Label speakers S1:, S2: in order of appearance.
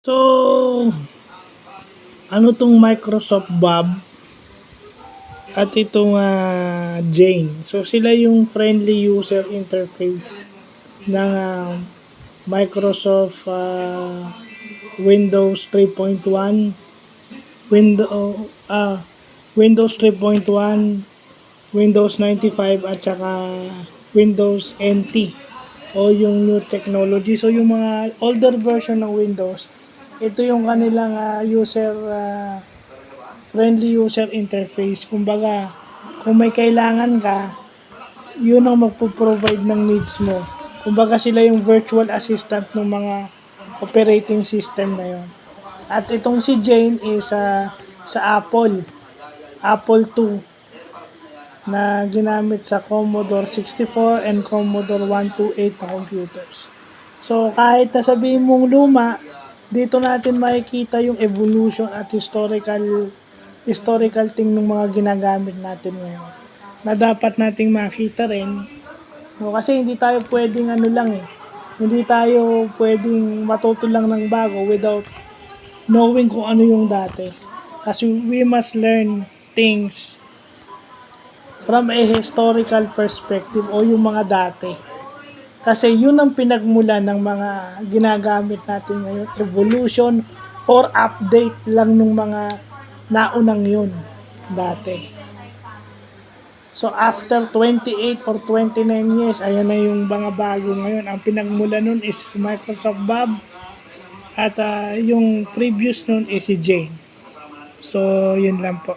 S1: So, ano tong Microsoft Bob at itong Jane. So, sila yung friendly user interface ng Microsoft Windows 3.1, Windows 3.1, Windows 95 at saka Windows NT o yung new technology. So, yung mga older version ng Windows, ito yung kanilang friendly user interface. Kumbaga, kung may kailangan ka, yun ang magpo-provide ng needs mo. Kumbaga sila yung virtual assistant ng mga operating system na yun. At itong si Jane is sa Apple II na ginamit sa Commodore 64 and Commodore 128 na computers. So kahit sabihin mong luma, dito natin makikita yung evolution at historical thing ng mga ginagamit natin ngayon na dapat nating makita rin. No, kasi hindi tayo pwedeng hindi tayo pwedeng matuto lang ng bago without knowing kung ano yung dati. Kasi we must learn things from a historical perspective o yung mga dati. Kasi yun ang pinagmulan ng mga ginagamit natin ngayon, evolution or update lang ng mga naunang yun dati. So after 28 or 29 years, ayan na yung mga bago ngayon. Ang pinagmulan nun is Microsoft Bob at yung previous nun is si Jane. So yun lang po.